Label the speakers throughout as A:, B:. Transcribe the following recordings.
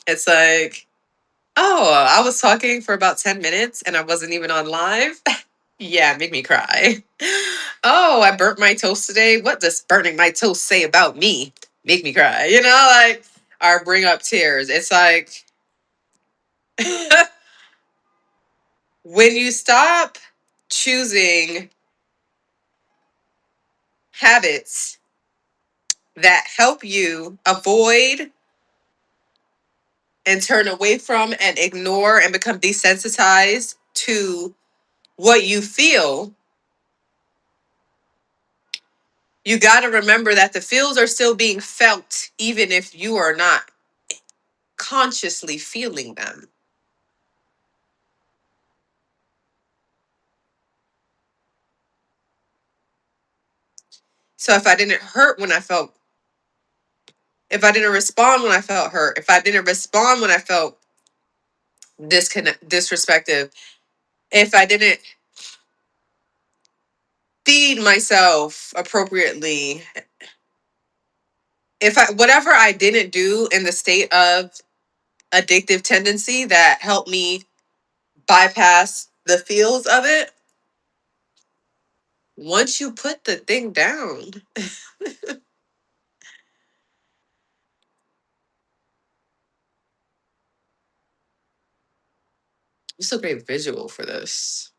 A: It's like, oh, I was talking for about 10 minutes and I wasn't even on live. Yeah, make me cry. Oh, I burnt my toast today. What does burning my toast say about me? Make me cry. Like, or bring up tears. It's like, when you stop choosing habits that help you avoid and turn away from and ignore and become desensitized to what you feel, you got to remember that the feels are still being felt, even if you are not consciously feeling them. So if I didn't respond when I felt hurt, if I didn't respond when I felt disrespected, if I didn't feed myself appropriately, whatever I didn't do in the state of addictive tendency that helped me bypass the feels of it, once you put the thing down, it's a great visual for this.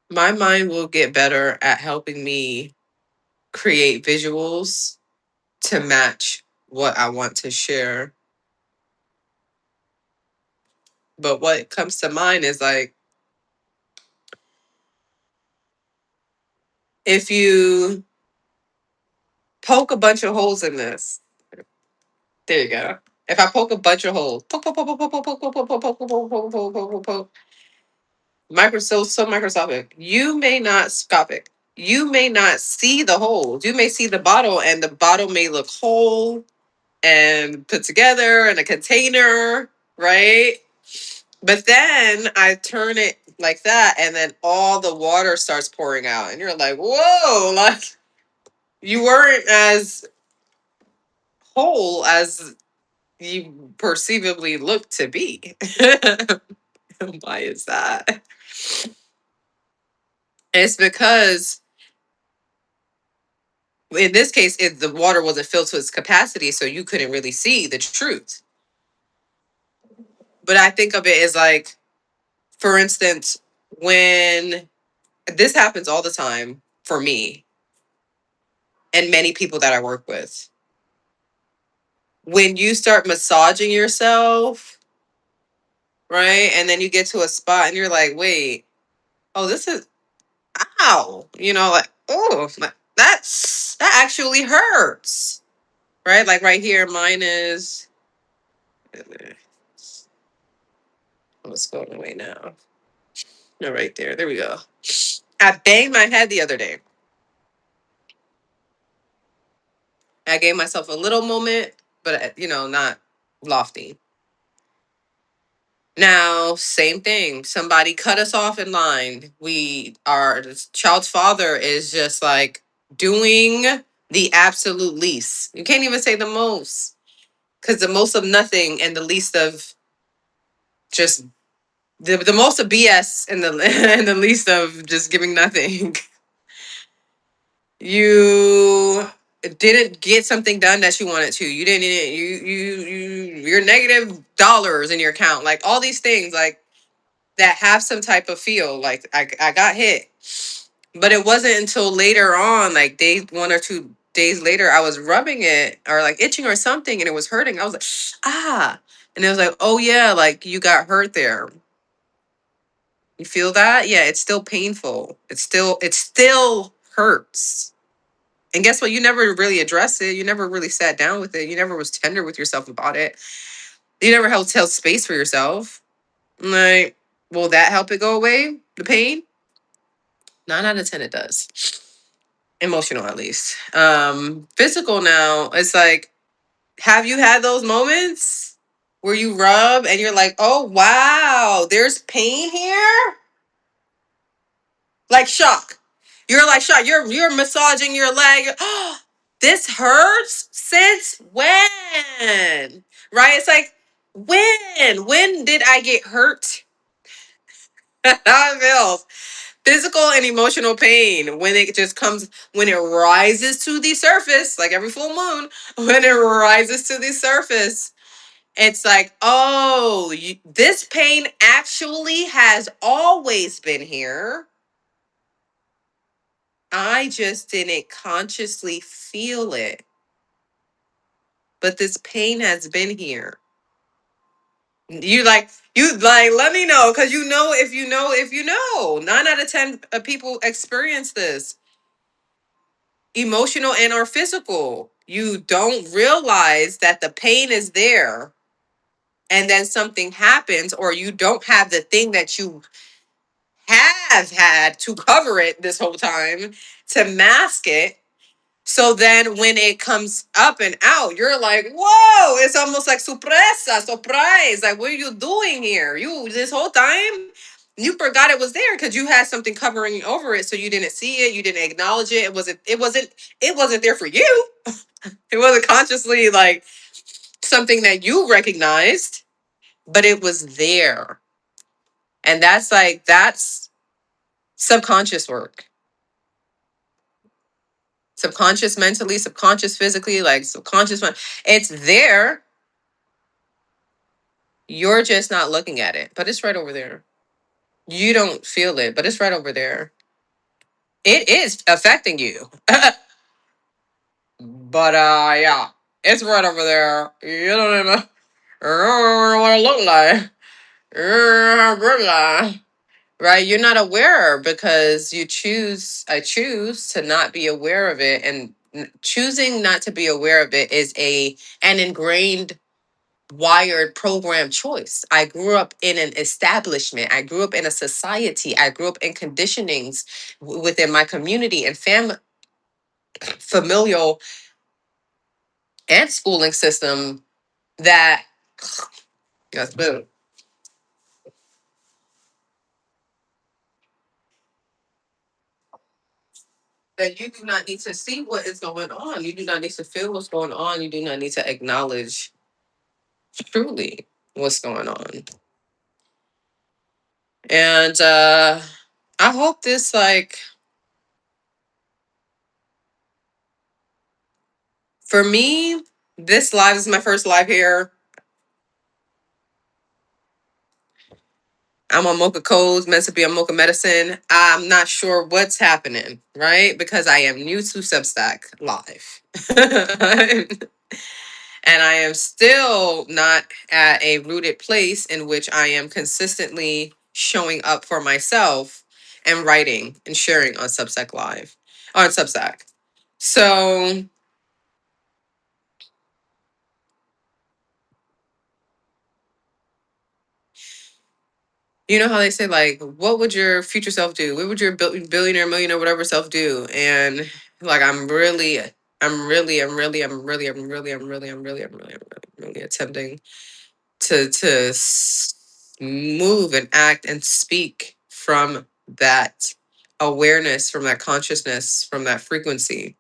A: My mind will get better at helping me create visuals to match what I want to share. But what comes to mind is like, if you poke a bunch of holes in this, there you go. If I poke a bunch of holes, poke, poke, poke, poke, poke, poke, poke, poke, poke, poke, poke, poke, poke, poke, poke, poke, so microscopic. You may not see the holes. You may see the bottle, and the bottle may look whole and put together in a container, right? But then I turn it like that, and then all the water starts pouring out, and you're like, "Whoa!" Like, you weren't as whole as you perceivably look to be. Why is that? It's because in this case, the water wasn't filled to its capacity, so you couldn't really see the truth. But I think of it as like, for instance, when this happens all the time for me and many people that I work with, when you start massaging yourself, right? And then you get to a spot and you're like, wait, oh, this is, ow, like, oh, that actually hurts, right? Like right here, mine is, what's going away now? No, right there. There we go. I banged my head the other day. I gave myself a little moment, but not lofty. Now, same thing. Somebody cut us off in line. This child's father is just like doing the absolute least. You can't even say the most, because the most of nothing and the least of just the most of BS and the and the least of just giving nothing. You didn't get something done that you wanted to. You didn't. You're negative dollars in your account. Like all these things, like that have some type of feel. Like I got hit, but it wasn't until later on, like 1 or 2 days later, I was rubbing it or like itching or something, and it was hurting. I was like, ah, and it was like, oh yeah, like you got hurt there. You feel that? Yeah, it's still painful. It still hurts. And guess what? You never really addressed it. You never really sat down with it. You never was tender with yourself about it. You never held space for yourself. Like, will that help it go away? The pain? 9 out of 10 it does. Emotional at least. Physical now, it's like, have you had those moments where you rub and you're like, oh wow, there's pain here? Like shock. You're like shocked. You're massaging your leg. Oh, this hurts? Since when? Right? It's like, when? When did I get hurt? How it feels. Physical and emotional pain when it just comes, when it rises to the surface, like every full moon, when it rises to the surface, it's like, oh, this pain actually has always been here. I just didn't consciously feel it. But this pain has been here. You like, let me know, because you know, if you know, if you know. 9 out of 10 people experience this, emotional and or physical. You don't realize that the pain is there, and then something happens, or you don't have the thing that you have had to cover it this whole time, to mask it. So then when it comes up and out, you're like, whoa, it's almost like sorpresa, surprise. Like, what are you doing here? You, this whole time, you forgot it was there because you had something covering over it. So you didn't see it. You didn't acknowledge it. It wasn't there for you. It wasn't consciously like something that you recognized, but it was there. And that's subconscious work. Subconscious mentally, subconscious physically, like subconscious. It's there. You're just not looking at it, but it's right over there. You don't feel it, but it's right over there. It is affecting you. But yeah, it's right over there. You don't even know what it look like. Right? You're not aware because I choose to not be aware of it. And choosing not to be aware of it is an ingrained, wired program choice. I grew up in an establishment. I grew up in a society. I grew up in conditionings within my community and familial and schooling system that yes, boom, that you do not need to see what is going on. You do not need to feel what's going on. You do not need to acknowledge truly what's going on. And I hope this, like, for me, this live is my first live here. I'm on Moka Codes, meant to be on Moka Medicine. I'm not sure what's happening, right? Because I am new to Substack Live. And I am still not at a rooted place in which I am consistently showing up for myself and writing and sharing on Substack Live, on Substack. So, you know how they say, like, what would your future self do? What would your billionaire, millionaire, whatever self do? And like, I'm really attempting to move and act and speak from that awareness, from that consciousness, from that frequency.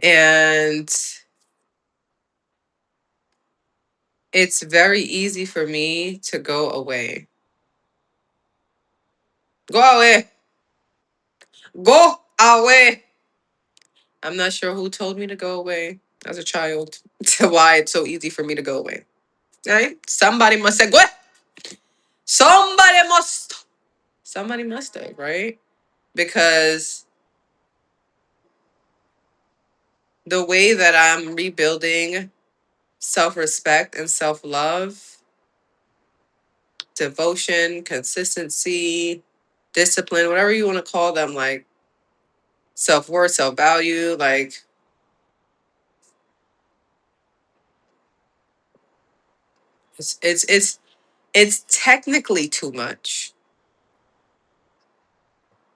A: And it's very easy for me to go away. Go away. Go away. I'm not sure who told me to go away as a child to why it's so easy for me to go away. Right? Somebody must say, go. Somebody must. Somebody must have, right? Because the way that I'm rebuilding self respect and self love, devotion, consistency, discipline, whatever you want to call them, like self worth, self value, like it's It's technically too much.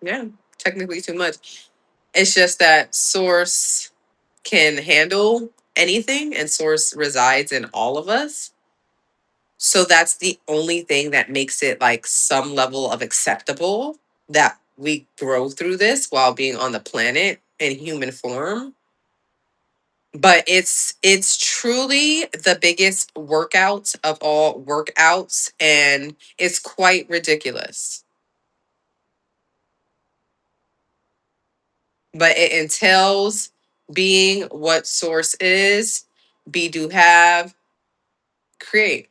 A: Yeah, technically too much. It's just that source can handle anything and source resides in all of us. So that's the only thing that makes it like some level of acceptable that we grow through this while being on the planet in human form. But it's truly the biggest workout of all workouts, and it's quite ridiculous. But it entails being what source is, be, do, have, create.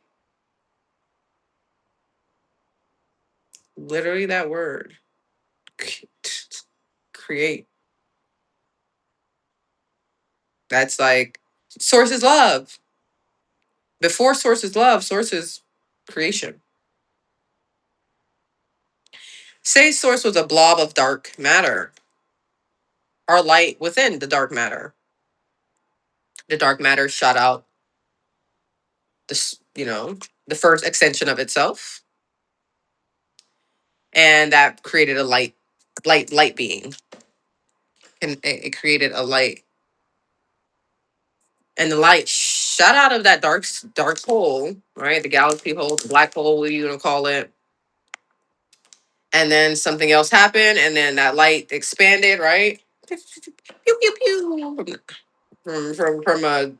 A: Literally that word. Create. That's like source is love. Before source is love, source is creation. Say source was a blob of dark matter, or light within the dark matter. The dark matter shot out this, the first extension of itself, and that created a light being, and it created a light, and the light shot out of that dark hole, right? The galaxy hole, the black hole, what you gonna call it? And then something else happened, and then that light expanded, right? Pew pew pew from a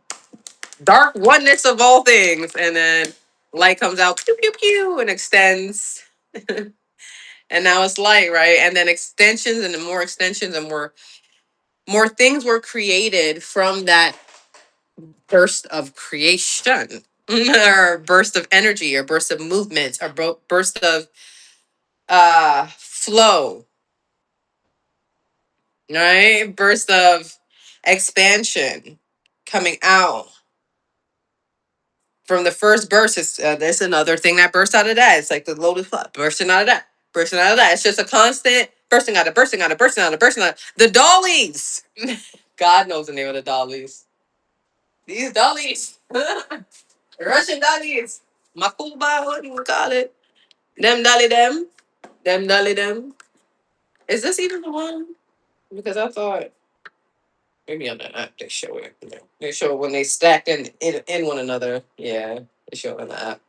A: dark oneness of all things, and then light comes out, pew pew pew, and extends, and now it's light, right? And then extensions, and then more extensions, and more things were created from that burst of creation, or burst of energy, or burst of movement, or burst of flow, right? Burst of expansion coming out from the first burst. Is there's another thing that bursts out of that. It's like the lotus flower bursting out of that, bursting out of that. It's just a constant bursting out of, bursting out of, bursting out of, bursting out. The dollies. God knows the name of the dollies. These dollies. Russian dollies. Makuba, what do you call it? Them dolly them. Them dolly them. Is this even the one? Because I thought maybe on the app they show it. Yeah. They show it when they stack in one another. Yeah, they show it on the app.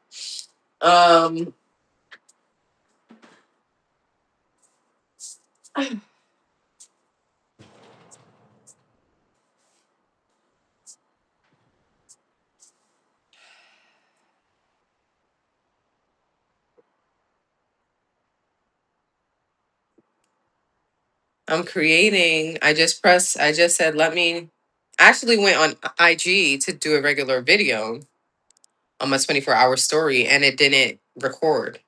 A: Um, I'm creating. I just said, let me. I actually went on IG to do a regular video on my 24-hour story, and it didn't record.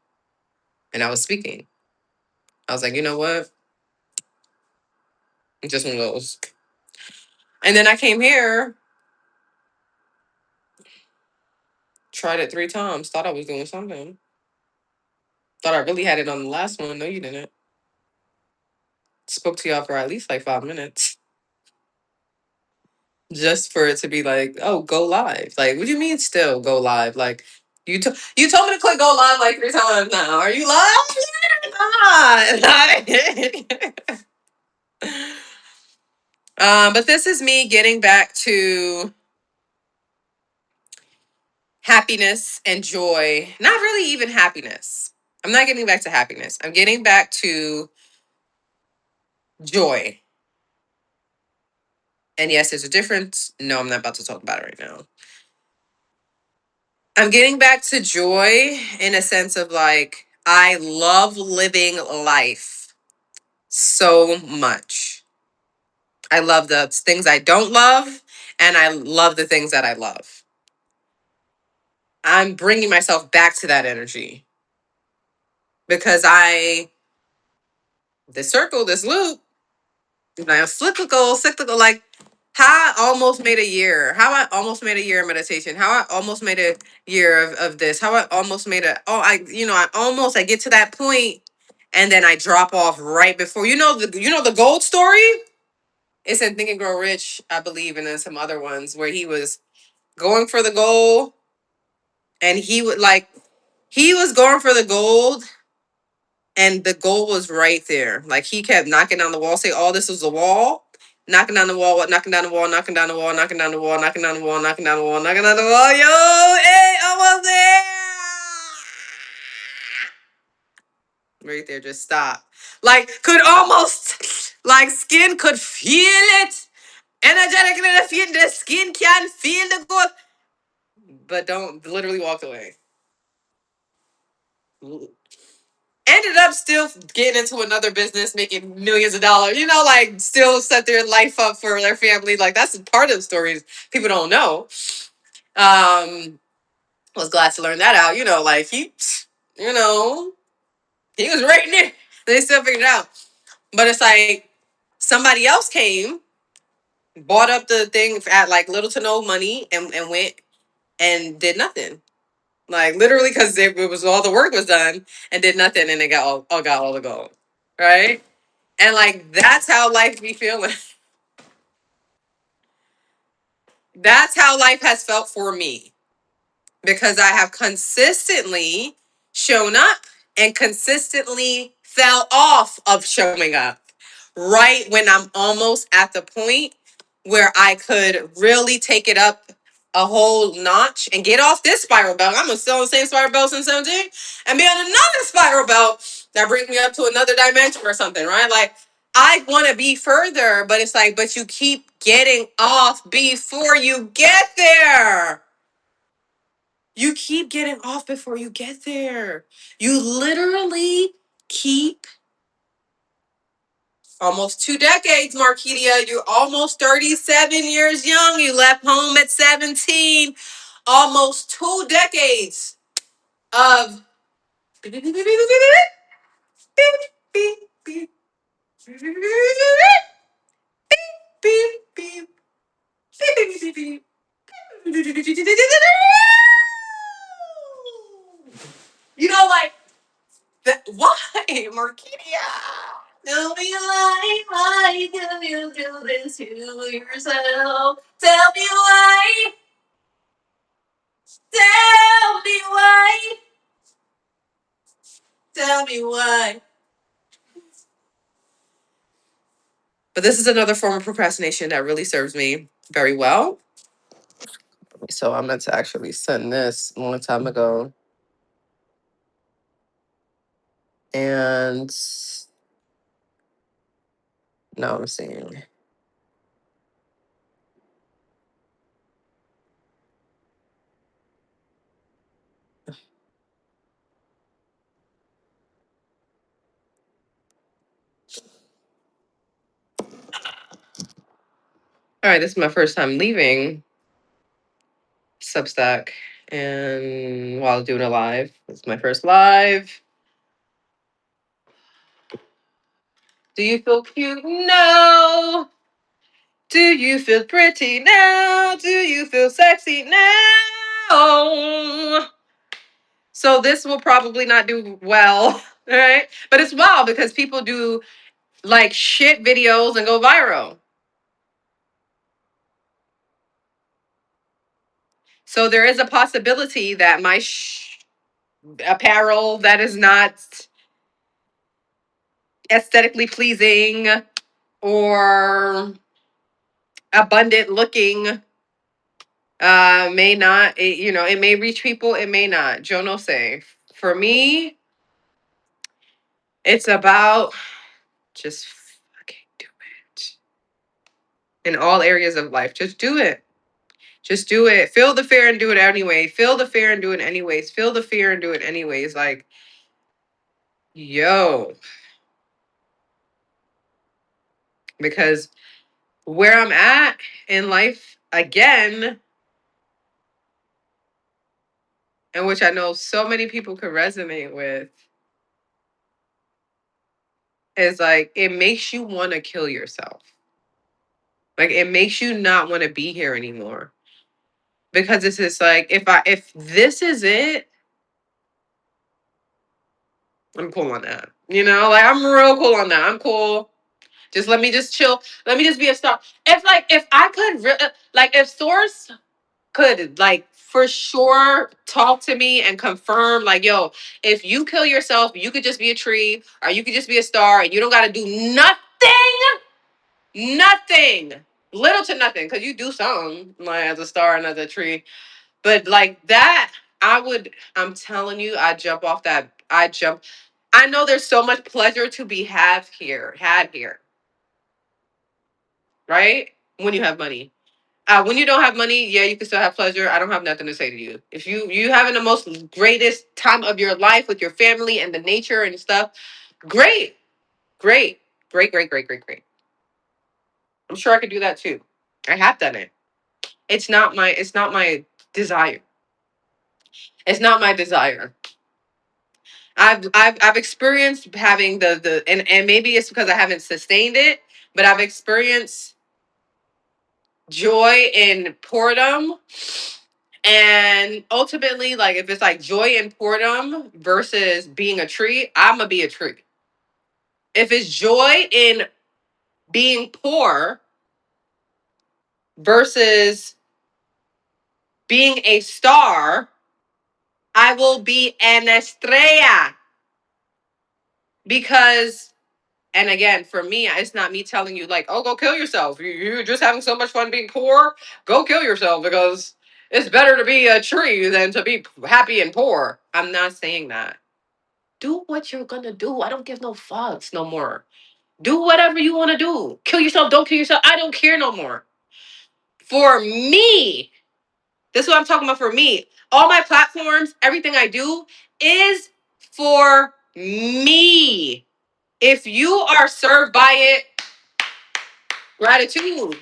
A: And I was speaking. I was like, you know what? Just one of those. And then I came here, tried it 3 times, thought I was doing something. Thought I really had it on the last one. No, you didn't. Spoke to y'all for at least like 5 minutes. Just for it to be like, oh, go live. Like, what do you mean still go live? Like, you told me to click go live like 3 times now. Are you live? Not. But this is me getting back to happiness and joy. Not really even happiness. I'm not getting back to happiness. I'm getting back to joy. And yes, there's a difference. No, I'm not about to talk about it right now. I'm getting back to joy in a sense of like, I love living life so much. I love the things I don't love, and I love the things that I love. I'm bringing myself back to that energy because this circle, this loop, now cyclical, like how I almost made a year, how I almost made a year of meditation, how I almost made a year of this, how I almost made I get to that point and then I drop off right before, the gold story? It's in Think and Grow Rich, I believe, and then some other ones where he was going for the goal and he would like He was going for the gold, and the goal was right there. Like he kept knocking down the wall. Say, "Oh, this was a wall." Knocking down the wall, what? Knocking down the wall, knocking down the wall, knocking down the wall, knocking down the wall, knocking down the wall, knocking down the wall. Yo, hey, almost there. Right there, just stop. Like, could almost, like, skin could feel it. Energetically, the skin can feel the growth. But don't, literally walked away. Ended up still getting into another business, making millions of dollars. You know, like still set their life up for their family. Like that's part of the stories people don't know. Was glad to learn that out. You know, like you know, he was right there. They still figured it out. But it's like somebody else came, bought up the thing at like little to no money, and went and did nothing. Like literally, because it was all the work was done and did nothing, and they got all the gold, right? And like that's how life be feeling. That's how life has felt for me because I have consistently shown up and consistently fell off of showing up right when I'm almost at the point where I could really take it up a whole notch and get off this spiral belt. I'm still on the same spiral belt since 17 and be on another spiral belt that brings me up to another dimension or something, right? Like I want to be further, but it's like, but you keep getting off before you get there. You keep getting off before you get there. You literally keep almost 2 decades, Marketia. You're almost 37 years young. You left home at 17. Almost 2 decades of you know, like that. Why, Marketia? Tell me why do you do this to yourself? Tell me why. Tell me why. Tell me why. But this is another form of procrastination that really serves me very well. So I meant to actually send this a long time ago. And now I'm seeing. All right, this is my first time leaving Substack. And while doing a live, it's my first live. Do you feel cute? No. Do you feel pretty now? Do you feel sexy now? So this will probably not do well, right? But it's wild because people do like shit videos and go viral. So there is a possibility that my apparel that is not aesthetically pleasing or abundant looking may not, it may reach people, it may not. Jono say. For me, it's about just fucking do it. In all areas of life, just do it. Just do it. Feel the fear and do it anyway. Feel the fear and do it anyways. Feel the fear and do it anyways. Like, yo. Because where I'm at in life again, and which I know so many people could resonate with, is like it makes you want to kill yourself. Like it makes you not want to be here anymore. Because it's just like if this is it, I'm cool on that. Like I'm real cool on that. I'm cool. Just let me just chill. Let me just be a star. If I could like if Source could like for sure talk to me and confirm, like, yo, if you kill yourself, you could just be a tree or you could just be a star and you don't got to do nothing, little to nothing, because you do something like as a star and as a tree. But like that, I'm telling you, I jump. I know there's so much pleasure to be had here, right? When you have money. When you don't have money, yeah, you can still have pleasure. I don't have nothing to say to you. If you having the most greatest time of your life with your family and the nature and stuff, great, great, great. I'm sure I could do that too. I have done it. It's not my desire. It's not my desire. I've experienced having and maybe it's because I haven't sustained it, but I've experienced joy in boredom. And ultimately, like if it's like joy in boredom versus being a tree, I'm gonna be a tree. If it's joy in being poor versus being a star, I will be an estrella. Because, and again, for me, it's not me telling you like, oh, go kill yourself. You're just having so much fun being poor. Go kill yourself because it's better to be a tree than to be happy and poor. I'm not saying that. Do what you're gonna do. I don't give no fucks no more. Do whatever you want to do. Kill yourself, don't kill yourself. I don't care no more. For me, this is what I'm talking about for me. All my platforms, everything I do is for me. If you are served by it, gratitude.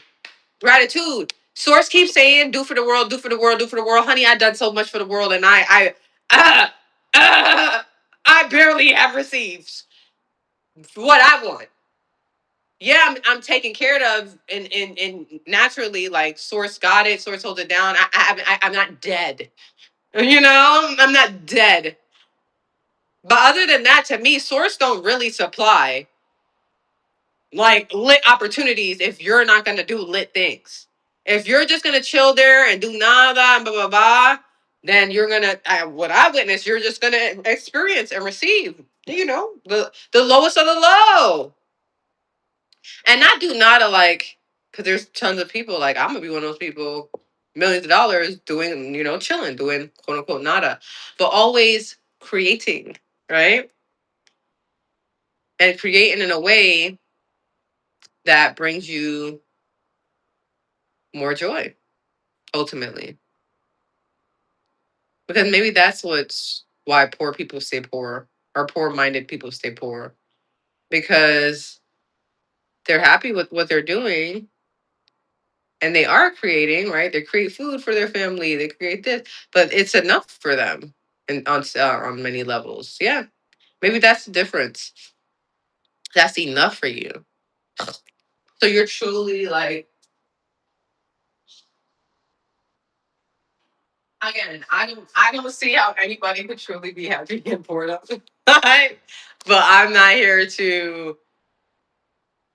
A: Gratitude. Source keeps saying, do for the world, do for the world, do for the world. Honey, I've done so much for the world and uh, uh, I barely have received what I want. Yeah, I'm taken care of and naturally, like source got it, source holds it down. I'm not dead. You know, I'm not dead. But other than that, to me, source don't really supply like lit opportunities if you're not gonna do lit things. If you're just gonna chill there and do nada and blah blah blah, then you're gonna what I witnessed, you're just gonna experience and receive, you know, the lowest of the low. And not do nada like, because there's tons of people like I'm gonna be one of those people, millions of dollars doing, you know, chilling, doing quote unquote nada, but always creating, right? And creating in a way that brings you more joy, ultimately. Because maybe that's what's why poor people stay poor, or poor minded people stay poor, because they're happy with what they're doing and they are creating, right? They create food for their family, they create this, but it's enough for them and on many levels. Yeah, maybe that's the difference. That's enough for you. So you're truly like, again, I don't see how anybody could truly be happy and bored of it. Right? But I'm not here to,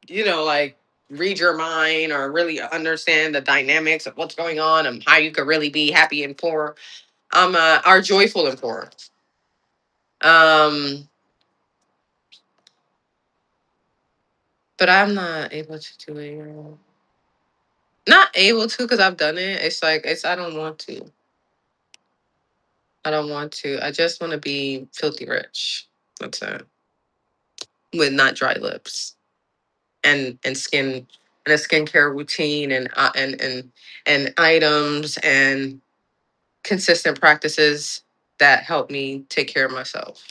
A: you know, like read your mind or really understand the dynamics of what's going on and how you could really be happy and poor. Are joyful and poor. Um, but I'm not able to do it. Not able to because I've done it. It's like it's I don't want to. I don't want to. I just want to be filthy rich. That's it. With not dry lips and skin and a skincare routine and items and consistent practices that help me take care of myself.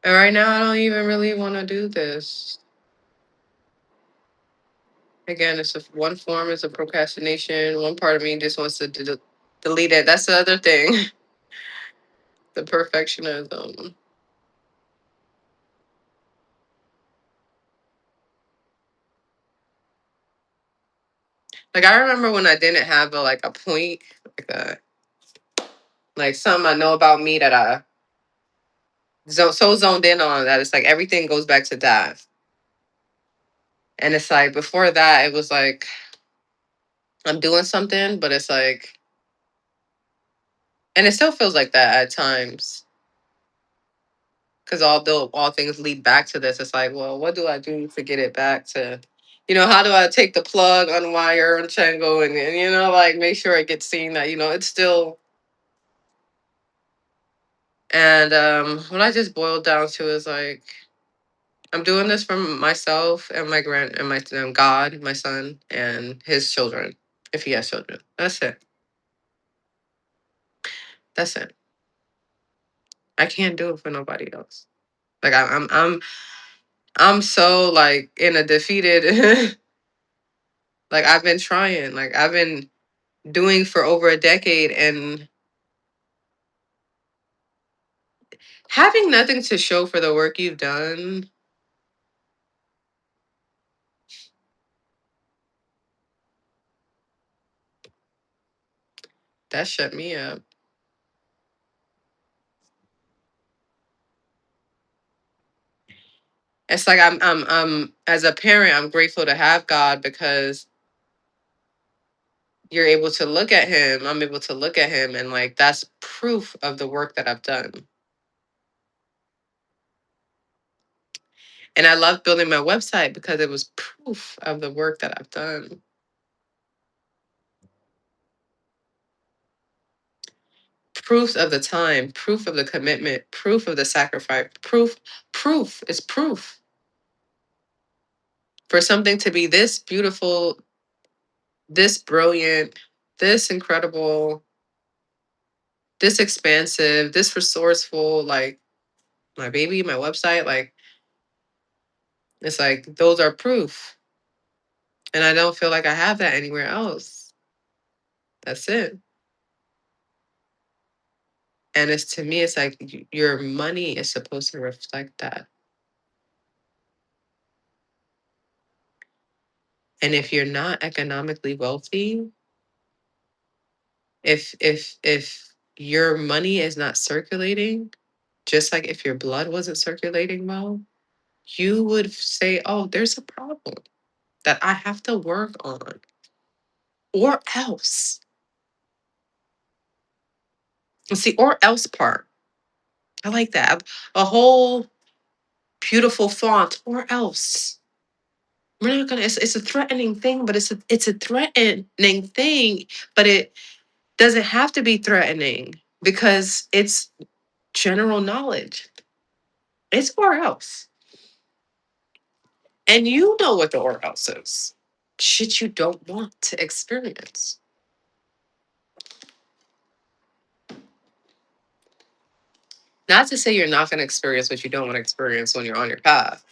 A: And right now, I don't even really want to do this. Again, one form is a procrastination. One part of me just wants to delete it. That's the other thing, the perfectionism. Like I remember when I didn't have a point, like a like something I know about me that I so zoned in on that it's like everything goes back to that. And it's like before that, it was like I'm doing something, but it's like, and it still feels like that at times. Because all things lead back to this. It's like, well, what do I do to get it back to, how do I take the plug, unwire, unchango, and like make sure it gets seen that it's still. And what I just boiled down to is like I'm doing this for myself and my grand and my God, my son, and his children, if he has children. That's it. That's it. I can't do it for nobody else. Like I'm so like in a defeated. Like I've been trying. Like I've been doing for over a decade, and having nothing to show for the work you've done. That shut me up. It's like I'm as a parent, I'm grateful to have God because you're able to look at him. I'm able to look at him, and like that's proof of the work that I've done. And I love building my website because it was proof of the work that I've done. Proof of the time, proof of the commitment, proof of the sacrifice, proof. It's proof. For something to be this beautiful, this brilliant, this incredible, this expansive, this resourceful, like my baby, my website, like it's like those are proof. And I don't feel like I have that anywhere else. That's it. And it's to me, it's like your money is supposed to reflect that. And if you're not economically wealthy, if your money is not circulating, just like if your blood wasn't circulating well, you would say, "Oh, there's a problem that I have to work on." Or else. And see, or else part. I like that. A whole beautiful font, or else. We're not gonna it's a threatening thing, but it's a threatening thing, but it doesn't have to be threatening because it's general knowledge. It's or else. And you know what the or else is. Shit you don't want to experience. Not to say you're not going to experience what you don't want to experience when you're on your path,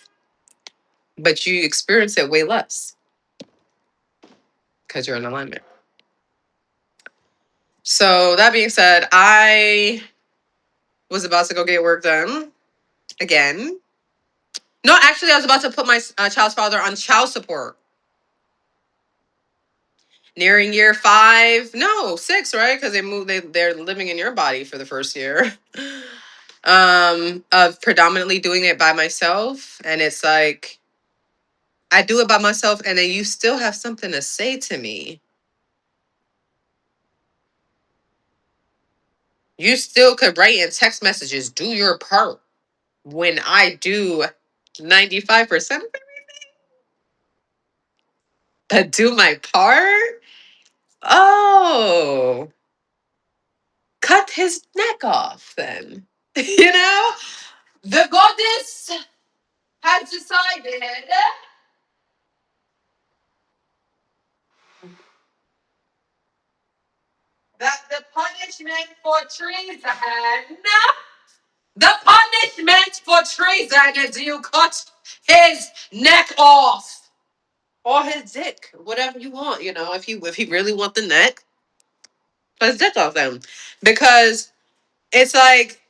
A: but you experience it way less because you're in alignment. So that being said, I was about to go get work done again. No, actually, I was about to put my child's father on child support. Nearing year 5, no 6, right? Because they're living in your body for the first year. Of predominantly doing it by myself, and it's like I do it by myself, and then you still have something to say to me. You still could write in text messages, do your part. When I do 95% of it, but do my part? Oh, cut his neck off then. The goddess has decided that the punishment for treason is you cut his neck off. Or his dick, whatever you want, if you really want the neck, cut his dick off them. Because it's like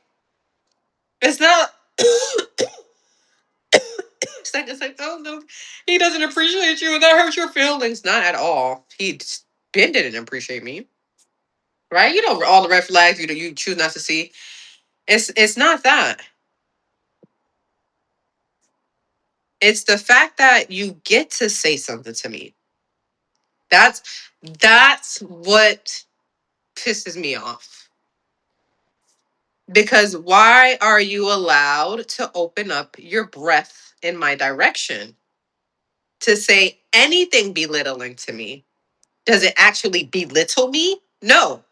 A: it's not it's like, oh no, he doesn't appreciate you and that hurts your feelings. Not at all. Ben didn't appreciate me. Right? All the red flags you choose not to see. It's not that. It's the fact that you get to say something to me. That's that's what pisses me off. Because why are you allowed to open up your breath in my direction to say anything belittling to me? Does it actually belittle me? No.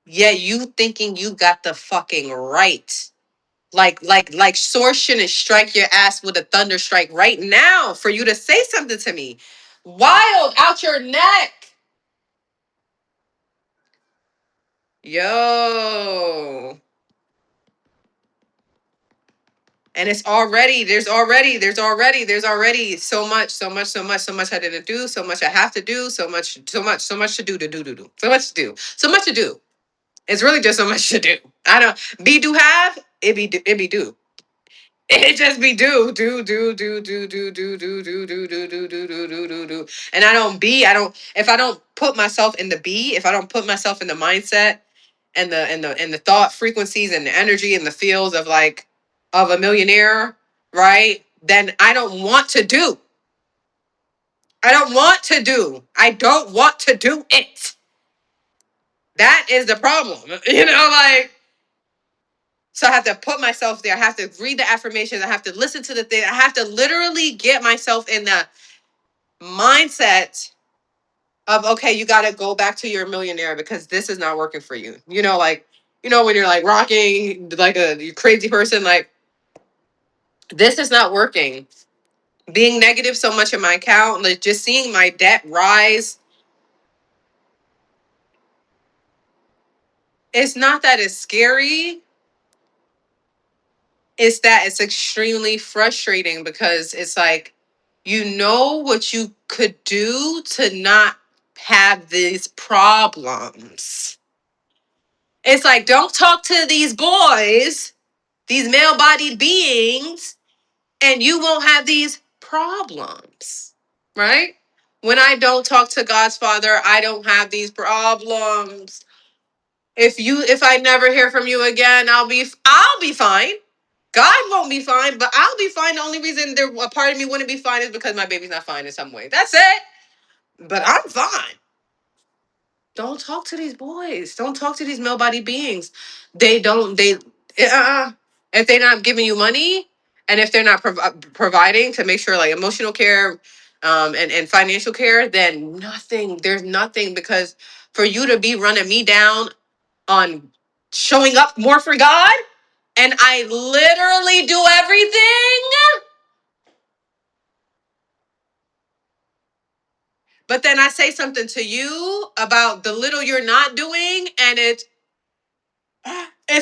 A: Yeah, you thinking you got the fucking right. Like Source shouldn't strike your ass with a thunder strike right now for you to say something to me. Wild out your neck. Yo. And it's already, there's already so much I didn't do, so much I have to do, so much to do. So much to do. So much to do. It's really just so much to do. I don't be do have, it be do. It just be do. And I don't if I don't put myself in the be, if I don't put myself in the mindset and the thought frequencies and the energy and the fields of like of a millionaire, right? Then I don't want to do. I don't want to do. I don't want to do it. That is the problem. Like so I have to put myself there. I have to read the affirmations. I have to listen to the thing. I have to literally get myself in the mindset of okay, you got to go back to your millionaire because this is not working for you. Like when you're like rocking like a crazy person, like this is not working. Being negative so much in my account, like just seeing my debt rise. It's not that it's scary. It's that it's extremely frustrating because it's like what you could do to not have these problems. It's like don't talk to these boys, these male-bodied beings, and you won't have these problems, right? When I don't talk to God's Father, I don't have these problems. If I never hear from you again, I'll be fine. God won't be fine, but I'll be fine. The only reason a part of me wouldn't be fine is because my baby's not fine in some way. That's it. But I'm fine. Don't talk to these boys. Don't talk to these male body beings. They don't. If they're not giving you money, and if they're not providing to make sure like emotional care, and financial care, then nothing. There's nothing because for you to be running me down on showing up more for God, and I literally do everything. But then I say something to you about the little you're not doing, and it's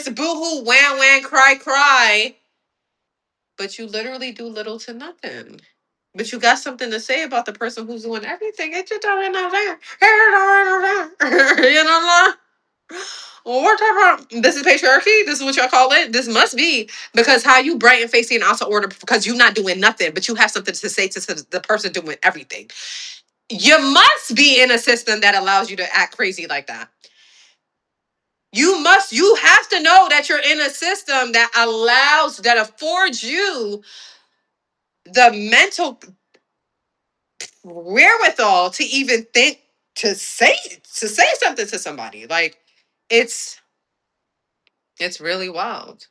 A: boohoo, wham, wham, cry, cry. But you literally do little to nothing. But you got something to say about the person who's doing everything. It just don't know that. Well, what type of this is patriarchy? This is what y'all call it? This must be because how you bright and facing out of order because you're not doing nothing, but you have something to say to the person doing everything. You must be in a system that allows you to act crazy like that. You have to know that you're in a system that affords you the mental wherewithal to even think to say something to somebody. Like it's it's really wild.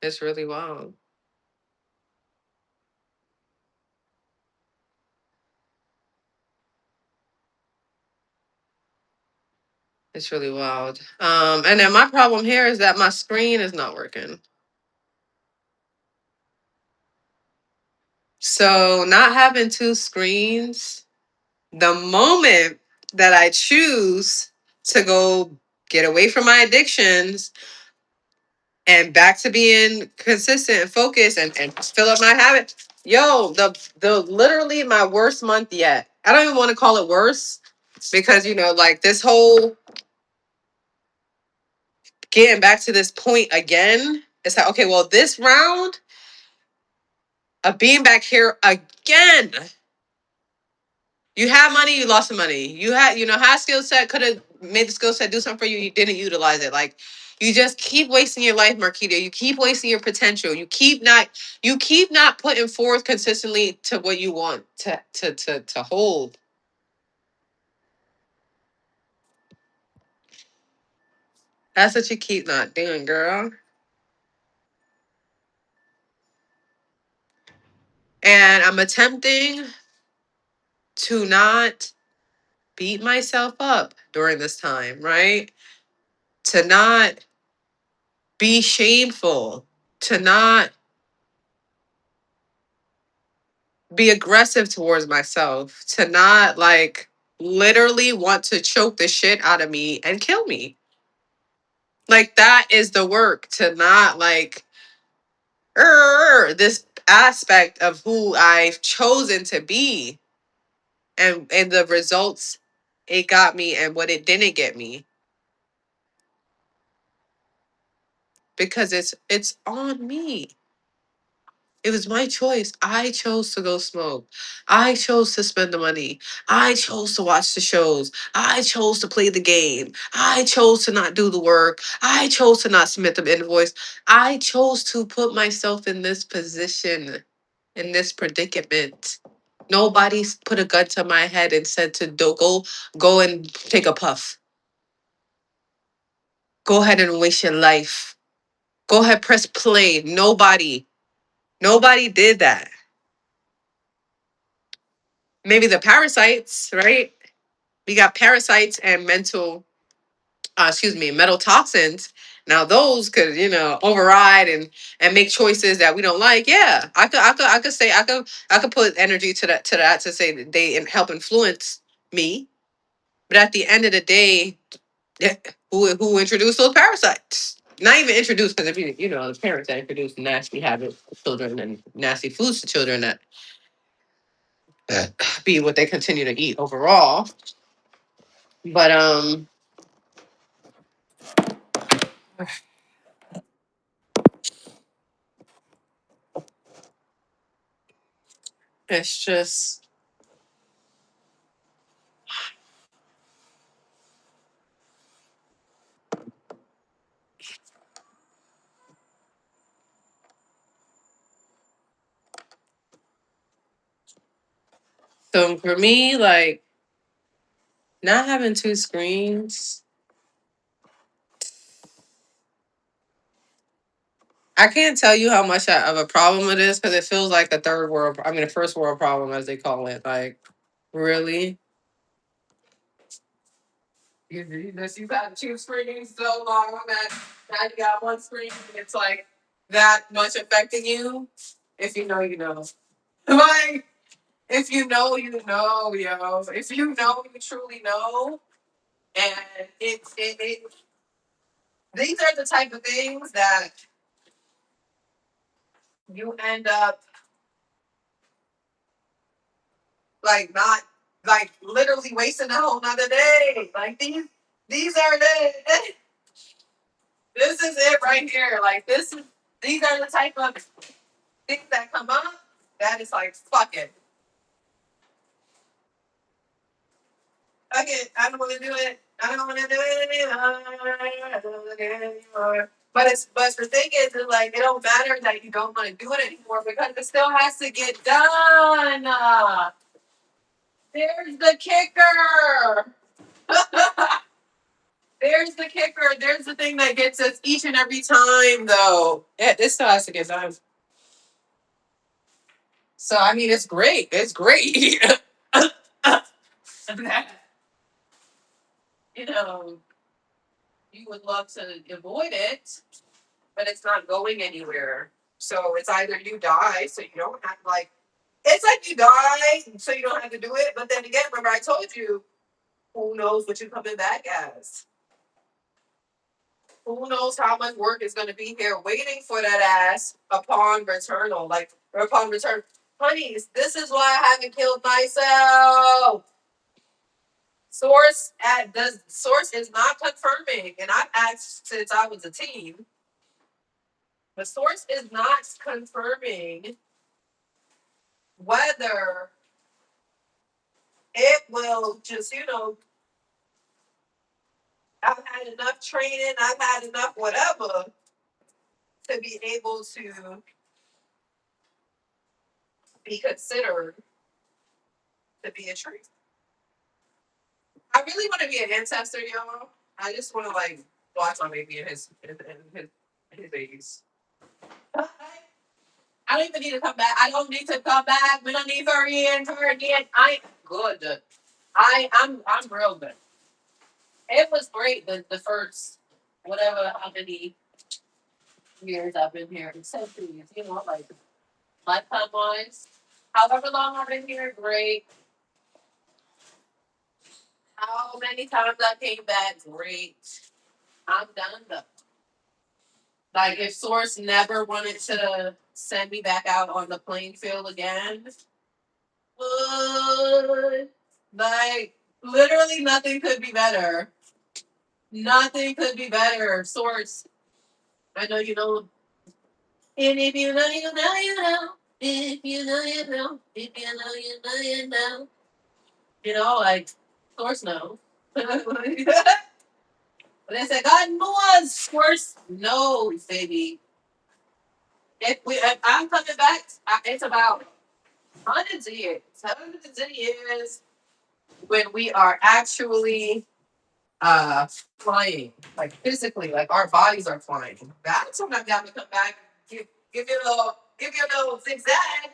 A: It's really wild. It's really wild. And then my problem here is that my screen is not working. So not having two screens, the moment that I choose to go get away from my addictions and back to being consistent and focused and fill up my habit. Yo, the literally my worst month yet. I don't even want to call it worse because like this whole getting back to this point again. It's like, okay, well, this round of being back here again. You had money, you lost some money. You had skill set, could have made the skill set do something for you, you didn't utilize it. Like You just keep wasting your life, Marquita. You keep wasting your potential. You keep not putting forth consistently to what you want to hold. That's what you keep not doing, girl. And I'm attempting to not beat myself up during this time, right? To not be shameful, to not be aggressive towards myself, to not like literally want to choke the shit out of me and kill me. Like that is the work, to not like this aspect of who I've chosen to be, and the results it got me and what it didn't get me, because it's on me. It was my choice. I chose to go smoke. I chose to spend the money. I chose to watch the shows. I chose to play the game. I chose to not do the work. I chose to not submit the invoice. I chose to put myself in this position, in this predicament. Nobody's put a gun to my head and said to go and take a puff. Go ahead and waste your life. Go ahead, press play. Nobody did that. Maybe the parasites, right? We got parasites and metal toxins. Now those could, override and make choices that we don't like. Yeah, I could put energy to that to say that they help influence me. But at the end of the day, who introduced those parasites? Not even introduced, because if the parents that introduced nasty habits to children and nasty foods to children that be what they continue to eat overall. But it's just, so for me, like, not having two screens, I can't tell you how much of a problem it is, because it feels like a third world, I mean, a first world problem, as they call it. Like, really? You've had two screens so long that now you got one screen, and it's like that much affecting you? If you know, you know. Like, if you know, you know, yo. If you know, you truly know. And these are the type of things that you end up like not like literally wasting a whole nother day. Like these are the this is it right here. Like these are the type of things that come up that is like fuck it. Fuck it. I don't wanna do it. I don't wanna do it anymore. I don't wanna do it anymore. But the thing is like it don't matter that you don't want to do it anymore, because it still has to get done. There's the kicker. There's the kicker. There's the thing that gets us each and every time, though. Yeah, this still has to get done. So I mean, it's great. It's great. That, you know, you would love to avoid it, but it's not going anywhere. So it's either you die, so you don't have like. It's like you die, so you don't have to do it. But then again, remember I told you, who knows what you're coming back as? Who knows how much work is going to be here waiting for that ass upon return, or upon return. Honeys, this is why I haven't killed myself. Source is not confirming, and I've asked since I was a teen. The source is not confirming whether it will just, I've had enough training, I've had enough whatever to be able to be considered to be a tree. I really want to be an ancestor, y'all. I just want to like watch my baby in his babies. I don't even need to come back. I don't need to come back. We don't need her in, her again. I'm good. I'm real good. It was great the first whatever how many years I've been here. Centuries, like lifetime wise. However long I've been here, great. How many times I came back, great. I'm done though. Like if Source never wanted to send me back out on the playing field again, would like literally nothing could be better. Nothing could be better. Source, I know you know. And if you know, you know, you know. If you know, you know. If you know, you know, you know. Like Source knows. But they said God knows. Source knows, baby. If I'm coming back, it's about hundreds of years when we are actually flying, like physically, like our bodies are flying. That's when I'm down to come back, give you a little zigzag.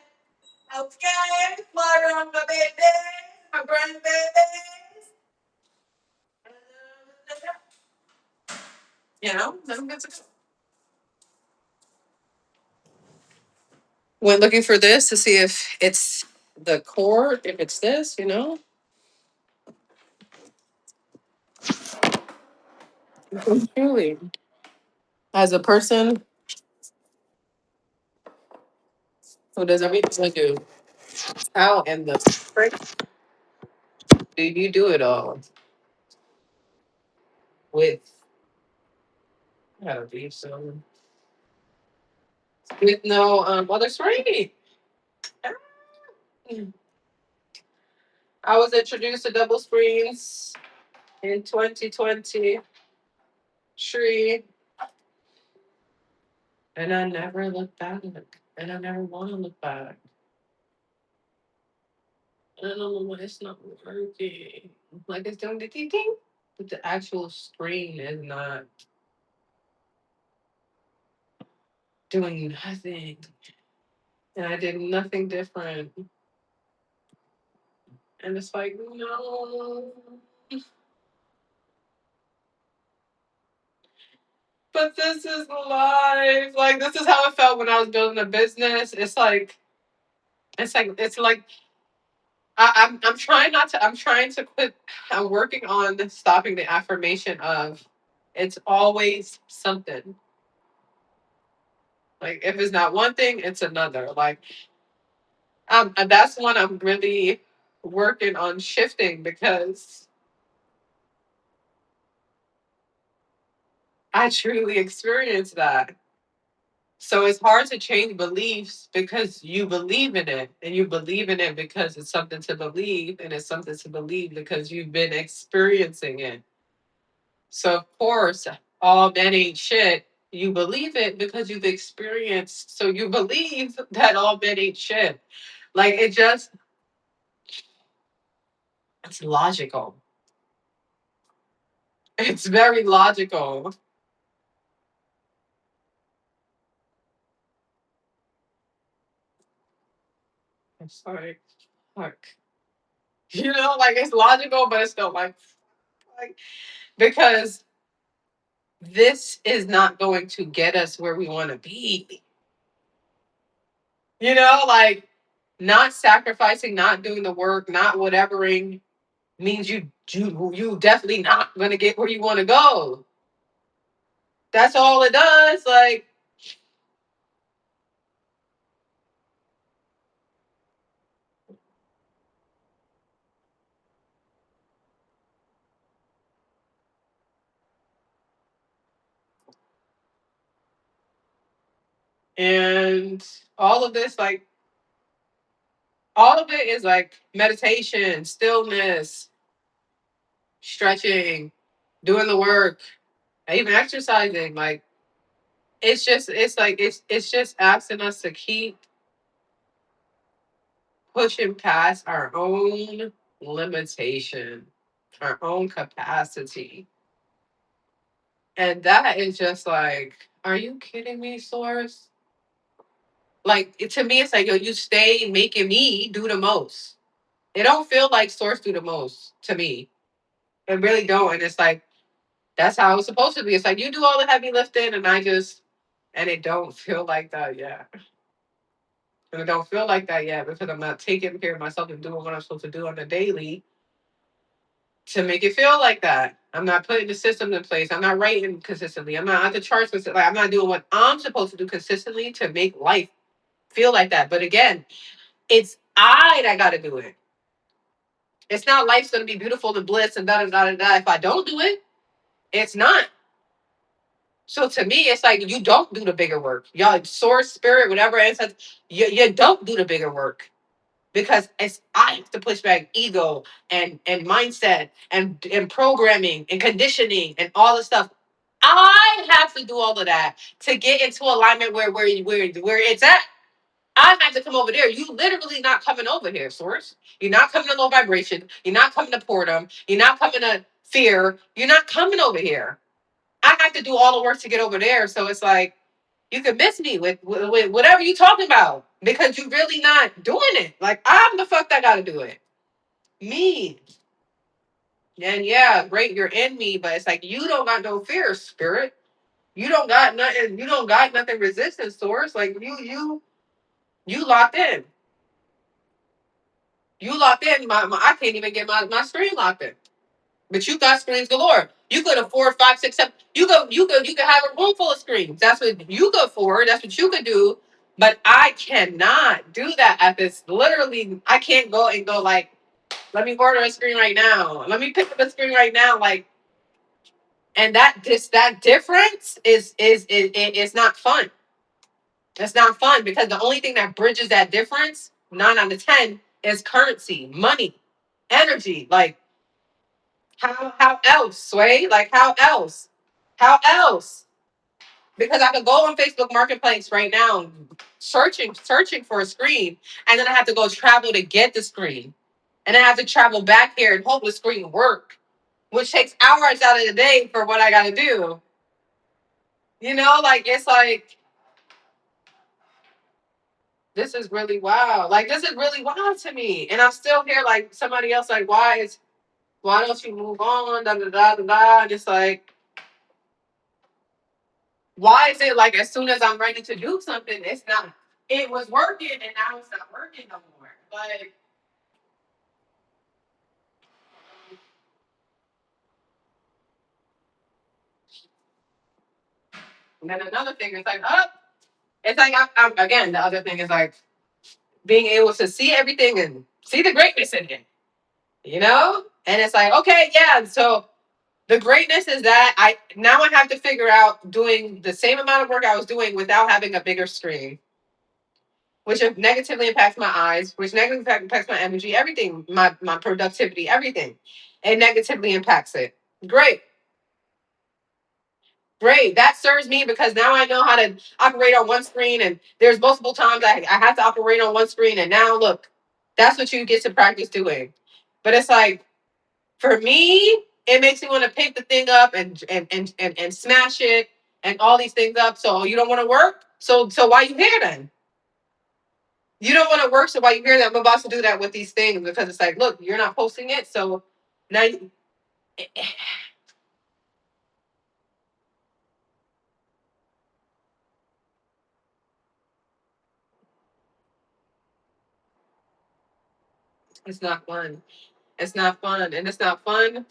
A: Okay, fly around my baby, my grandbabies. Then I'm good to go. Went looking for this to see if it's the cord, if it's this. Truly, as a person who does everything I do, how in the frick do you do it all with? I gotta leave some with no other screen. I was introduced to double screens in 2023, and I never looked back, and I never want to look back. I don't know why it's not working. Like it's doing the ding ding, but the actual screen is not doing nothing. And I did nothing different. And it's like, no. But this is life. Like this is how it felt when I was building a business. It's like I'm trying not to. I'm trying to quit. I'm working on stopping the affirmation of it's always something. Like if it's not one thing, it's another. Like and that's one I'm really working on shifting because I truly experienced that. So it's hard to change beliefs because you believe in it, and you believe in it because it's something to believe, and it's something to believe because you've been experiencing it. So of course, all men ain't shit. You believe it because you've experienced. So you believe that all men ain't shit. Like it's logical. It's very logical. It's like, fuck. Like it's logical, but it's still like because this is not going to get us where we want to be. Like not sacrificing, not doing the work, not whatevering means you definitely not gonna get where you want to go. That's all it does. Like, and all of this, like, all of it is like meditation, stillness, stretching. doing the work, even exercising. Like it's just asking us to keep pushing past our own limitation, our own capacity. And that is just like, are you kidding me, Source? Like to me, it's like, yo, you stay making me do the most. It don't feel like Source do the most to me. It really don't. And it's like that's how it's supposed to be. It's like you do all the heavy lifting, and I just and it don't feel like that yet. And it don't feel like that yet because I'm not taking care of myself and doing what I'm supposed to do on the daily to make it feel like that. I'm not putting the systems in place. I'm not writing consistently. I'm not at the charts. Like I'm not doing what I'm supposed to do consistently to make life feel like that. But again, it's I that got to do it. It's not life's going to be beautiful and bliss and da da da da da. If I don't do it, it's not. So to me, it's like you don't do the bigger work. Y'all, source, spirit, whatever it says, you don't do the bigger work because it's I have to push back ego and mindset and programming and conditioning and all the stuff. I have to do all of that to get into alignment where it's at. I have to come over there. You literally not coming over here, source. You're not coming to low vibration. You're not coming to boredom. You're not coming to fear. You're not coming over here. I have to do all the work to get over there. So it's like you could miss me with whatever you talking about because you really not doing it. Like I'm the fuck that gotta do it. Me. And yeah, great, you're in me, but it's like you don't got no fear, spirit. You don't got nothing. You don't got nothing resistance, source. Like you locked in. You locked in. I can't even get my screen locked in. But you got screens galore. You could afford 5, 6, 7. You could have a room full of screens. That's what you could afford. That's what you could do. But I cannot do that at this. Literally, I can't go and go like, let me order a screen right now. Let me pick up a screen right now. Like, and that difference is not fun. It's not fun because the only thing that bridges that difference, 9 out of 10, is currency, money, energy. Like how else, Sway? Like how else? How else? Because I could go on Facebook Marketplace right now, searching for a screen, and then I have to go travel to get the screen, and then I have to travel back here and hope the screen work, which takes hours out of the day for what I got to do. You know, like it's like this is really wow. Like this is really wild to me, and I'm still here. Like somebody else, like why don't you move on? Da da da da da. And it's like why is it like as soon as I'm ready to do something, it's not. It was working and now it's not working no more. Like, and then another thing is like, oh, it's like I'm again. The other thing is like being able to see everything and see the greatness in it. You know, and it's like okay, yeah. So the greatness is that I have to figure out doing the same amount of work I was doing without having a bigger screen, which negatively impacts my eyes, which negatively impacts my energy, everything, my productivity, everything. It negatively impacts it. Great. Great. That serves me because now I know how to operate on one screen and there's multiple times I have to operate on one screen and now look, that's what you get to practice doing. But it's like for me, it makes me want to pick the thing up and smash it and all these things up. So you don't want to work? So why you here then? You don't want to work, so why you hear that I'm about to do that with these things because it's like, look, you're not posting it, so now it's not fun. It's not fun, and it's not fun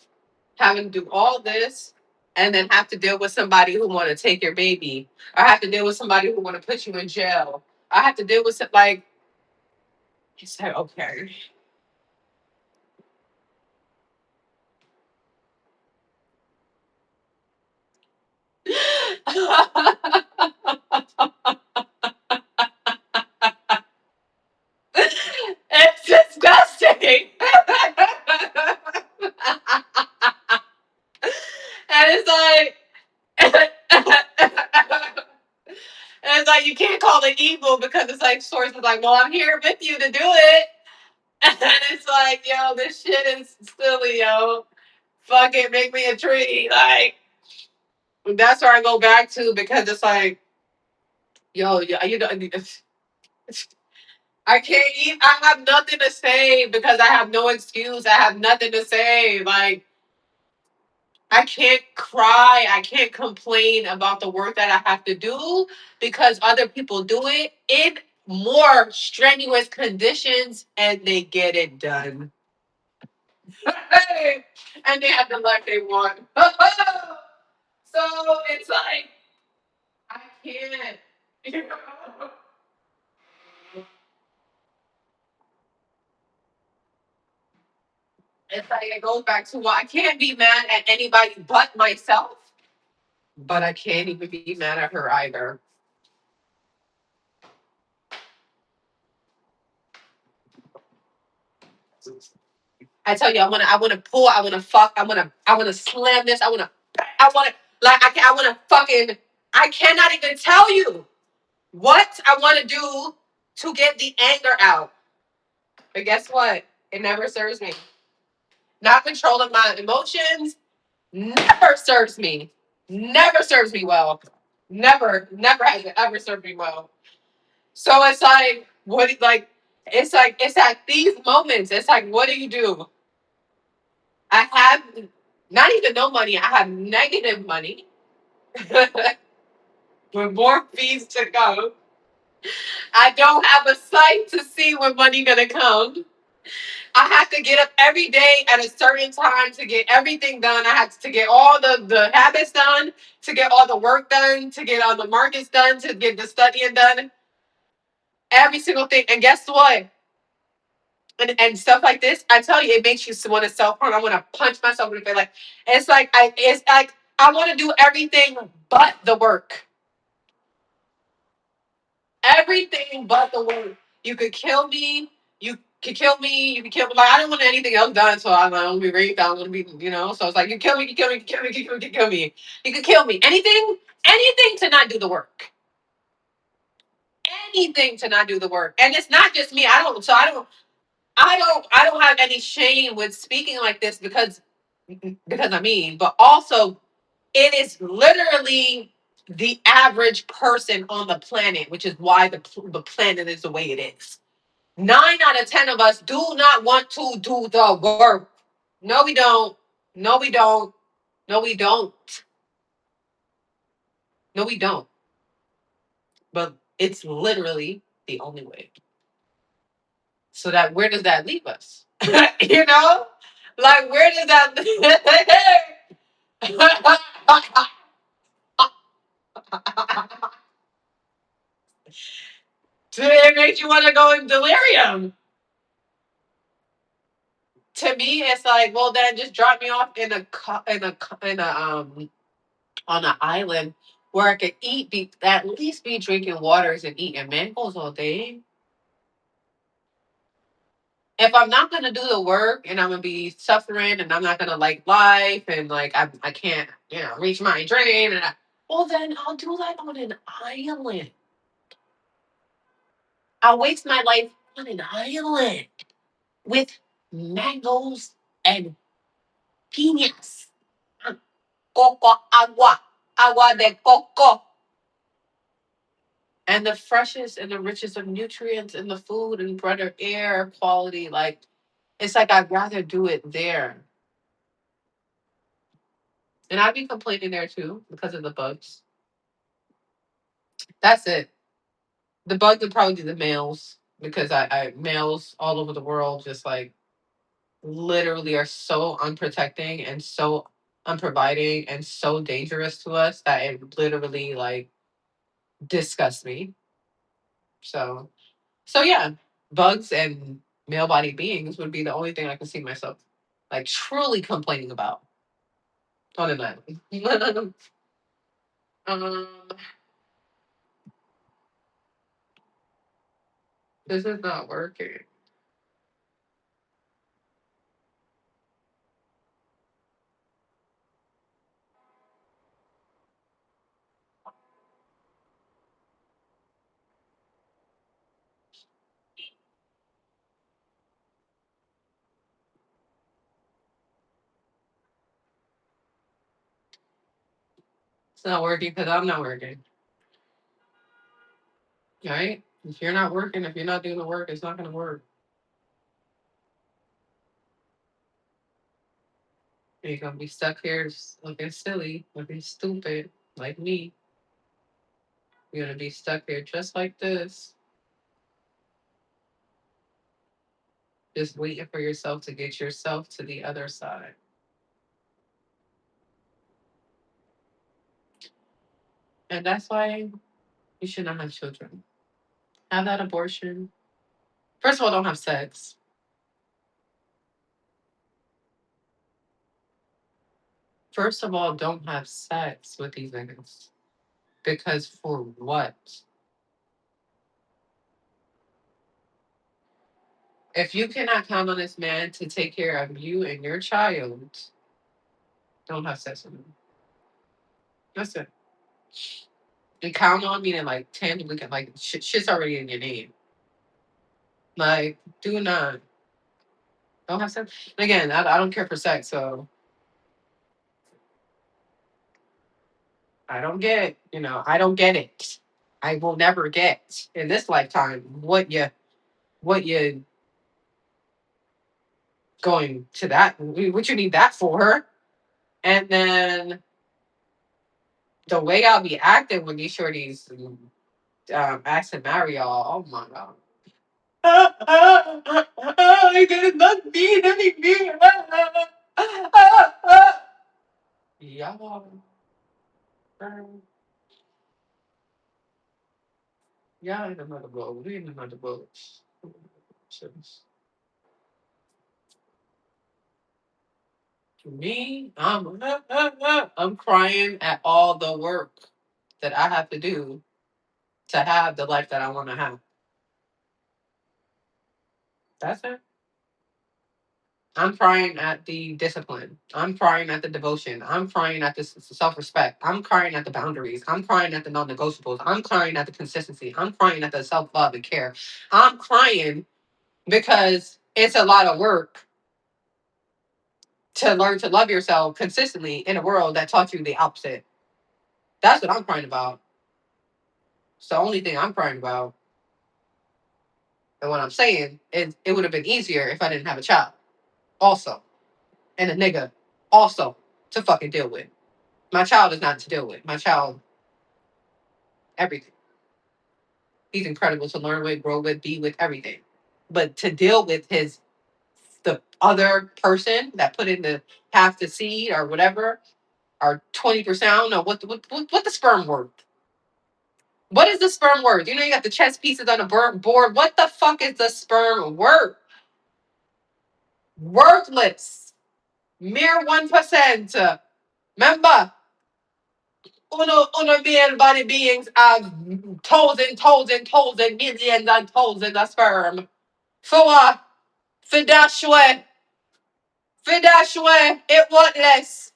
A: having to do all this and then have to deal with somebody who want to take your baby, or have to deal with somebody who want to put you in jail. I have to deal with like it's like okay. It's disgusting. it's like, it's like you can't call it evil because it's like source is like, well, I'm here with you to do it. And it's like, yo, this shit is silly, yo. Fuck it, make me a tree. Like, that's where I go back to because it's like, yo, you know, I can't eat. I have nothing to say because I have no excuse. I have nothing to say. Like, I can't cry. I can't complain about the work that I have to do because other people do it in more strenuous conditions and they get it done. And they have the life they want. So it's like, I can't. It's like it goes back to well, I can't be mad at anybody but myself, but I can't even be mad at her either. I tell you, I wanna pull, I wanna fuck, I wanna slam this, I wanna like I wanna fucking I cannot even tell you what I wanna do to get the anger out. But guess what? It never serves me. Not controlling my emotions never serves me. Never serves me well. Never has it ever served me well. So it's like, it's at these moments, it's like, what do you do? I have not even no money, I have negative money with more fees to go. I don't have a sight to see when money gonna come. I have to get up every day at a certain time to get everything done. I have to get all the habits done, to get all the work done, to get all the markets done, to get the studying done. Every single thing. And guess what? And stuff like this, I tell you, it makes you want to self harm. I want to punch myself in the face. Like it's like I want to do everything but the work. Everything but the work. You could kill me. You could kill me. You could kill me. Like I don't want anything else done. So I'm like, I'm gonna be raped. I'm gonna be, you know. So it's like you kill me. You kill me. You kill me. You kill me. You kill me. You could kill me. Anything. Anything to not do the work. Anything to not do the work. And it's not just me. I don't. So I don't. I don't have any shame with speaking like this because I mean, but also it is literally the average person on the planet, which is why the planet is the way it is. 9 out of 10 of us do not want to do the work. No, we don't. No, we don't. No, we don't. No, we don't. But it's literally the only way. So that where does that leave us? You know? Like where does that it makes you want to go in delirium. To me, it's like, well, then just drop me off in a on an island where I could eat, be at least be drinking waters and eating mangoes all day. If I'm not gonna do the work and I'm gonna be suffering and I'm not gonna like life and like I can't reach my dream well then I'll do that on an island. I'll waste my life on an island with mangoes and piñas. Coco agua, agua de coco. And the freshest and the richest of nutrients in the food and better air quality. Like, it's like I'd rather do it there. And I'd be complaining there too because of the bugs. That's it. The bugs would probably be the males because I males all over the world just like literally are so unprotecting and so unproviding and so dangerous to us that it literally like disgusts me. So yeah, bugs and male bodied beings would be the only thing I can see myself like truly complaining about on an island. um, this is not working. It's not working because I'm not working. Right? If you're not working, if you're not doing the work, it's not going to work. You're going to be stuck here looking silly, looking stupid, like me. You're going to be stuck here just like this, just waiting for yourself to get yourself to the other side. And that's why you should not have children. Have that abortion. First of all, don't have sex. First of all, don't have sex with these niggas. Because for what? If you cannot count on this man to take care of you and your child, don't have sex with him. That's it. And count on meaning like tangibly, like shit's already in your name. Like, do not. Don't have sex. And again, I don't care for sex, so I don't get, I don't get it. I will never get in this lifetime what you going to that, what you need that for. And then the way I'll be acting when these shorties ask to marry y'all, oh my god. I did not mean anything. Yeah. Yeah, in another boat. We in another boat. Me, I'm crying at all the work that I have to do to have the life that I want to have. That's it. I'm crying at the discipline. I'm crying at the devotion. I'm crying at the self respect. I'm crying at the boundaries. I'm crying at the non negotiables. I'm crying at the consistency. I'm crying at the self love and care. I'm crying because it's a lot of work to learn to love yourself consistently in a world that taught you the opposite. That's what I'm crying about. It's the only thing I'm crying about. And what I'm saying is it would have been easier if I didn't have a child. Also. And a nigga. Also. To fucking deal with. My child is not to deal with. My child, everything. He's incredible to learn with, grow with, be with, everything. But to deal with the other person that put in the half the seed or whatever, or 20%, I don't know what the sperm worth. What is the sperm worth? You got the chess pieces on the board. What the fuck is the sperm worth? Worthless. Mere 1%. Remember, uno male body beings have toes and toes and toes and millions and toes in the sperm. For what? For dash way. For dash way. It worthless.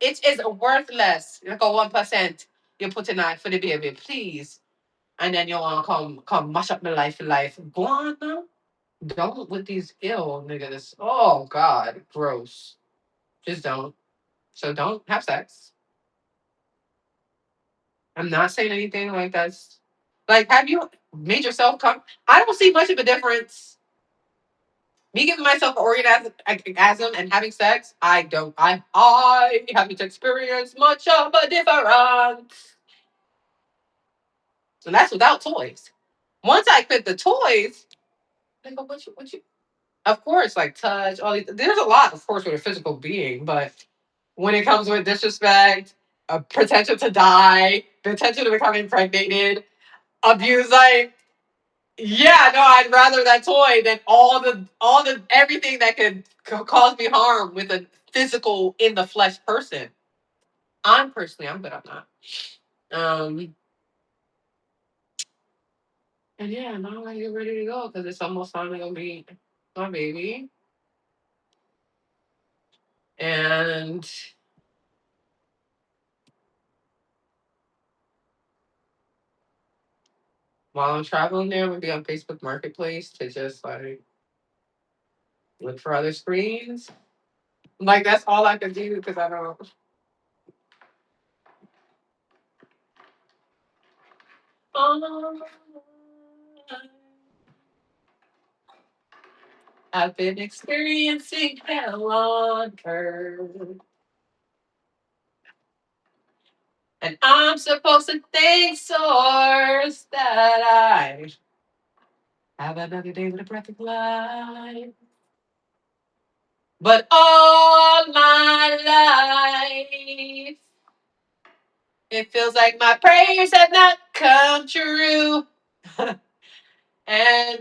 A: It is worthless. Like a 1%. You put in that for the baby, please. And then you want to come mash up my life. Go on now. Don't with these ill niggas. Oh God, gross. Just don't. So don't have sex. I'm not saying anything like that's like. Have you made yourself come? I don't see much of a difference. Me giving myself an orgasm and having sex, I don't. I haven't experienced much of a difference. And that's without toys. Once I quit the toys, I go, what you? Of course, like touch. All these, there's a lot, of course, with a physical being, but when it comes with disrespect, a potential to die, potential to become impregnated, abuse, like yeah, no, I'd rather that toy than all the everything that could cause me harm with a physical in the flesh person. I'm good on that. And yeah, now I get ready to go because it's almost time to go meet my baby. And while I'm traveling there, I'm gonna be on Facebook Marketplace to just like look for other screens. Like that's all I could do because I don't. on. I've been experiencing hell on earth. And I'm supposed to thank Source that I have another day with a breath of life. But all my life, it feels like my prayers have not come true. And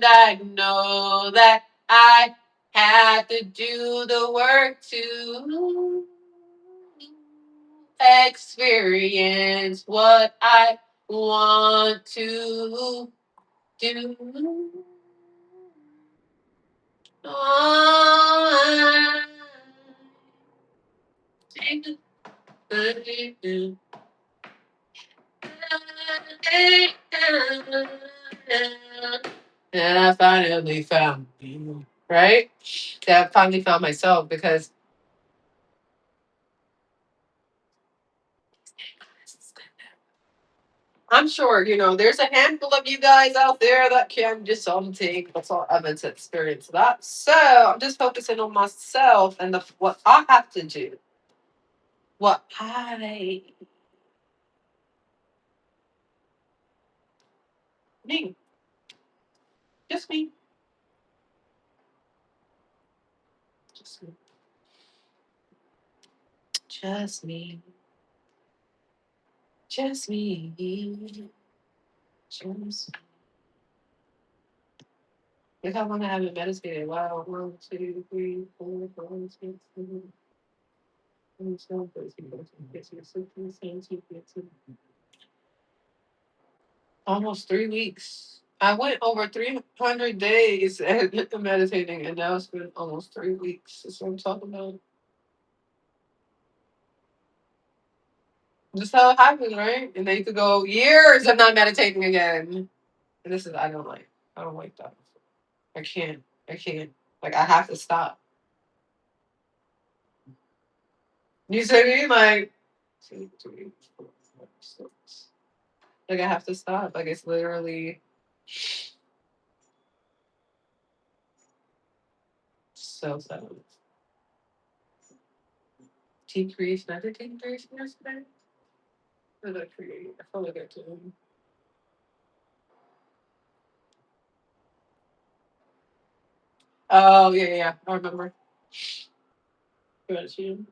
A: I know that I have to do the work to experience what I want to do. Oh, and I finally found you, right? Yeah, I finally found myself because I'm sure, there's a handful of you guys out there that can just take what's all I've to experience that. So I'm just focusing on myself and what I have to do. What me, just me, just me, just me, just me, just me. Look how long I haven't meditated. Wow, 1, 2, 3, 4, 5, 6, 7, 8, 9, 10, 11, almost 3 weeks. I went over 300 days at meditating, and now it's been almost 3 weeks. That's what I'm talking about. Just how it happens, right? And then you could go years of not meditating again. And this is I don't like that. I can't. I can't. Like I have to stop. You see me? Like 2, 3, 4, 5, 6. Like I have to stop. Like it's literally so sad. Tea creation. I did tea creation yesterday. What did I create? I feel like I did. Oh yeah, yeah. I remember. Gratitude.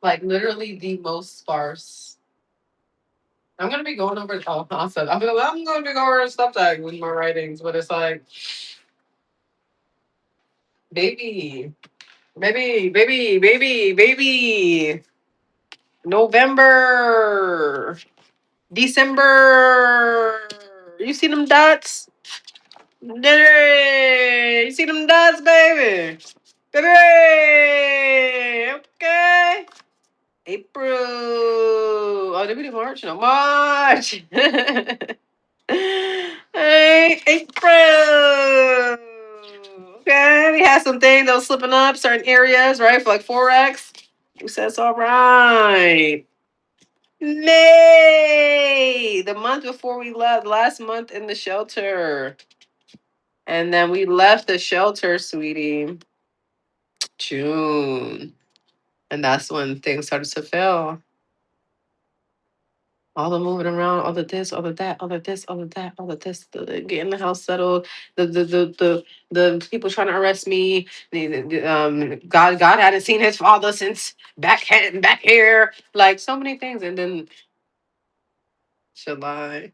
A: Like literally the most sparse. I'm gonna be going over. Oh, awesome. I'm gonna be going over stuff tag with my writings, but it's like, baby, baby. November, December. You see them dots? You see them dots, baby? Baby. Okay. April. Oh, did we do March? No, March. Hey, April. Okay, we had some things that was slipping up certain areas, right? For like Forex. We said it's all right. May, the month before we left, last month in the shelter. And then we left the shelter, sweetie, June. And that's when things started to fail. All the moving around, all the this, all the that, all the this, all the that, all the this, getting the house settled, the people trying to arrest me. God hadn't seen his father since back here, like so many things, and then July.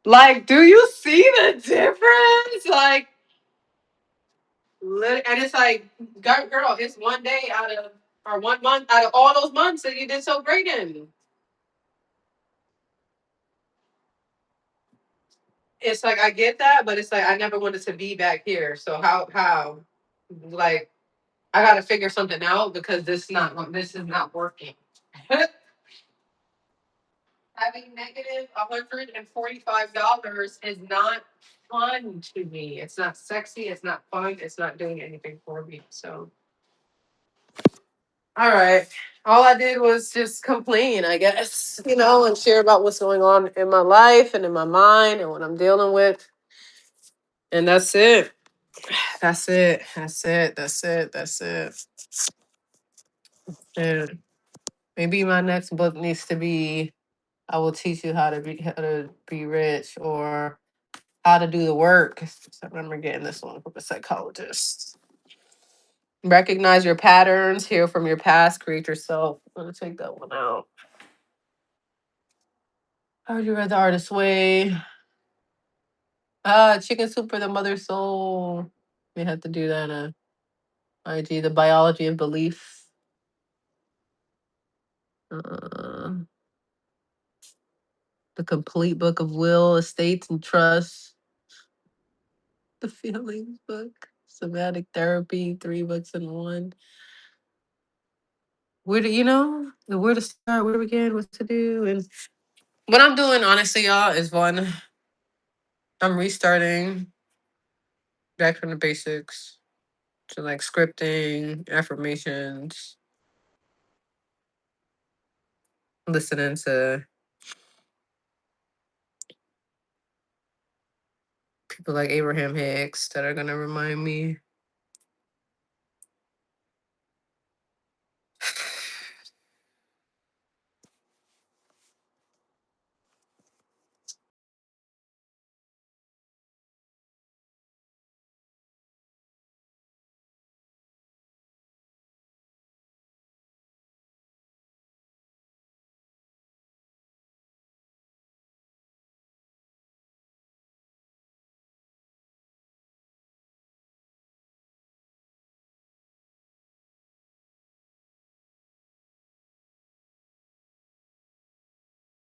A: Like, do you see the difference? Like, and it's like, girl, it's one day out of or 1 month out of all those months that you did so great in. It's like I get that, but it's like I never wanted to be back here. So how like I gotta figure something out because this is not working. Having negative $145 is not fun to me. It's not sexy. It's not fun. It's not doing anything for me. So, all right. All I did was just complain, I guess, and share about what's going on in my life and in my mind and what I'm dealing with. And that's it. That's it. That's it. That's it. That's it. And maybe my next book needs to be I will teach you how to be rich, or how to do the work. I remember getting this one from a psychologist. Recognize your patterns, heal from your past, create yourself. I'm gonna take that one out. I already read The Artist's Way. Chicken Soup for the Mother Soul. We have to do that. IG, The Biology of Belief. Uh, the Complete Book of Will, Estates, and Trust. The Feelings book. Somatic Therapy, 3 books in one. Where to start, where to begin, what to do. And what I'm doing, honestly, y'all, is I'm restarting back from the basics to like scripting, affirmations, listening to people like Abraham Hicks that are gonna remind me